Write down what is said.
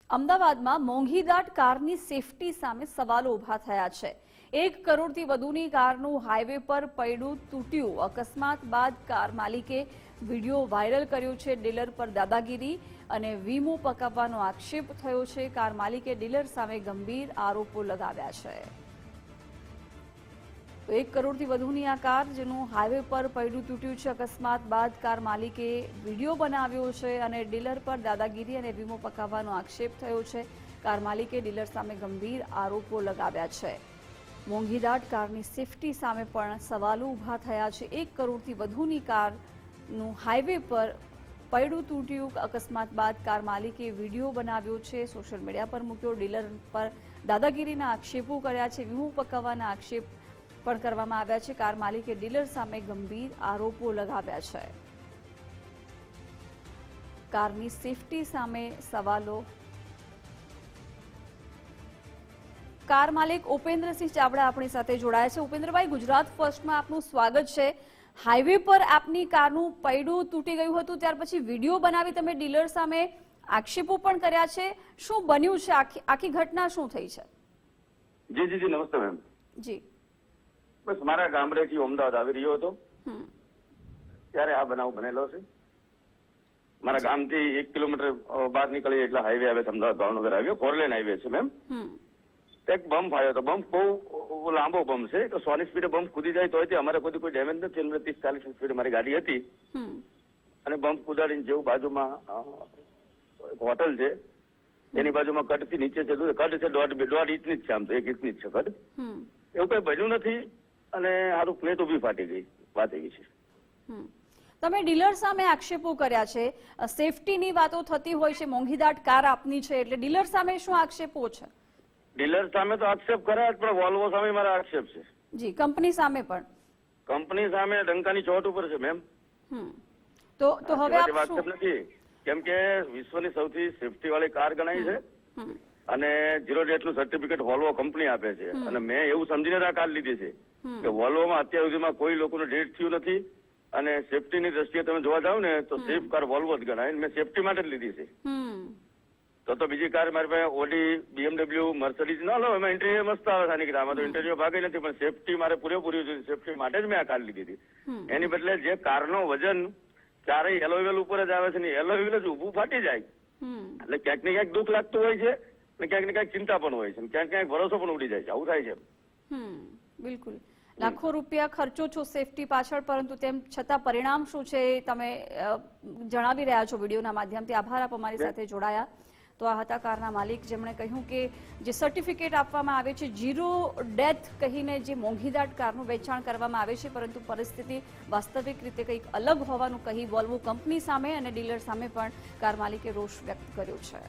અમદાવાદમાં મોંઘીદાટ કારની સેફટી સામે સવાલો ઉભા થયા છે। 1 કરોડથી વધુની કારનું હાઈવે પર પૈડું તૂટ્યું। અકસ્માત બાદ કાર માલિકે વિડીયો વાયરલ કર્યો છે। ડીલર પર દાદાગીરી અને વીમો પકાવવાનો આક્ષેપ થયો છે। કાર માલિકે ડીલર સામે ગંભીર આરોપો લગાવ્યા છે। 1 કરોડથી વધુની આ કાર જેનું હાઈવે પર પૈડું તૂટ્યું છે। અકસ્માત બાદ કાર માલિકે વિડીયો બનાવ્યો છે અને ડીલર પર દાદાગીરી અને વીમો પકાવવાનો આક્ષેપ થયો છે। કાર માલિકે ડીલર સામે ગંભીર આરોપો લગાવ્યા છે। મોંઘીદાટ કારની સેફટી સામે પણ સવાલો ઉભા થયા છે। 1 કરોડથી વધુની કારનું હાઈવે પર પૈડું તૂટ્યું। અકસ્માત બાદ કાર માલિકે વિડીયો બનાવ્યો છે, સોશિયલ મીડિયા પર મૂક્યો। ડીલર પર દાદાગીરીના આક્ષેપો કર્યા છે, વીમો પકાવવાના આક્ષેપ પણ કરવામાં આવ્યા છે। કાર માલિકે ડીલર સામે ગંભીર આરોપો લગાવ્યા છે। કારની સેફટી સામે સવાલો। કાર માલિક ઉપેન્દ્રસિંહ ચાવડા આપણી સાથે જોડાયા છે। ઉપેન્દ્રભાઈ, ગુજરાત ફર્સ્ટમાં આપનું સ્વાગત છે। હાઈવે પર આપની કારનું પૈડું તૂટી ગયું હતું, ત્યાર પછી વિડીયો બનાવી તમે ડીલર સામે આક્ષેપો પણ કર્યા છે। શું બન્યું છે? આખી ઘટના શું થઈ છે? જી જી જી નમસ્તે મેમ। જી, બસ મારા ગામડેથી અમદાવાદ આવી રહ્યો હતો ત્યારે આ બનાવ બનેલો છે। મારા ગામથી 1 કિલોમીટર બહાર નીકળી એટલે હાઈવે આવે છે, Ahmedabad Bhavnagar highway, 4 lane highway છે મેમ। એક બમ્પ આવ્યો હતો। બમ્પ બહુ લાંબો બમ્પ છે, તો 100ની સ્પીડે બમ્પ કૂદી જાય તો અમારે કોઈ ડેમેજ નથી। 30-40 સ્પીડે મારી ગાડી હતી અને બમ્પ કુદાડીને જેવું બાજુમાં હોટલ છે એની બાજુમાં કટથી નીચે છે, કટ છે 1.5 ઇંચની જ છે, આમ તો 1 ઇંચની જ છે કટ। એવું કઈ બન્યું નથી અને સારું પ્લેટ ઉભી ફાટી ગઈ, વાત એવી છે। તમે ડીલર સામે આક્ષેપો કર્યા છે, સેફટીની વાતો થતી હોય છે, મોંઘીદાટ કાર આપની છે એટલે ડીલર સામે શું આક્ષેપો છે? ડીલર સામે તો આક્ષેપ કર્યા જ, પણ વોલ્વો સામે મારા આક્ષેપ છે। જી, કંપની સામે પણ? કંપની સામે ડંકાની ચોટ ઉપર છે મેમ। તો હવે આપ આક્ષેપ નથી, કેમ કે વિશ્વની સૌથી સેફટી વાળી કાર ગણાય છે અને 0 ડેટનું સર્ટિફિકેટ વોલ્વો કંપની આપે છે। અને મેં એવું સમજીને આ કાર લીધી છે કે વોલ્વોમાં અત્યાર સુધીમાં કોઈ લોકોનું ડેટ થયું નથી અને સેફટીની દ્રષ્ટિએ તમે જોવા જાવ ને તો સેફ કાર વોલ્વો જ ગણાય। મેં સેફટી માટે જ લીધી છે। તો બીજી કાર મારી પાસે ઓડી, BMW, મર્સિડીઝ ના લો, એમાં ઇન્ટેરિયર મસ્ત આવે છે, આમાં તો ઇન્ટેરિયર ભાગે નથી, પણ સેફટી મારે પૂરેપૂરી છે, સેફટી માટે જ મેં આ કાર લીધી હતી। એની બદલે જે કારનો વજન ચારેય એલોવેલ ઉપર જ આવે છે ને એલોવેલ જ ઊભું ફાટી જાય એટલે ક્યાંક ને ક્યાંક દુઃખ લાગતું હોય છે અને ક્યાંક ને ક્યાંક ચિંતા પણ હોય છે, ક્યાંક ક્યાંક ભરોસો પણ ઉડી જાય છે, આવું થાય છે। બિલકુલ, લાખો રૂપિયા ખર્ચો છો સેફટી પાછળ, પરંતુ તેમ છતાં પરિણામ શું છે એ તમે જણાવી રહ્યા છો વિડીયોના માધ્યમથી। આભાર આપ અમારી સાથે જોડાયા। તો આ હતા કારના માલિક, જેમણે કહ્યું કે જે સર્ટિફિકેટ આપવામાં આવે છે 0 ડેથ કહીને જે મોંઘીદાટ કારનું વેચાણ કરવામાં આવે છે, પરંતુ પરિસ્થિતિ વાસ્તવિક રીતે કંઈક અલગ હોવાનું કહી વોલ્વો કંપની સામે અને ડીલર સામે પણ કાર માલિકે રોષ વ્યક્ત કર્યો છે।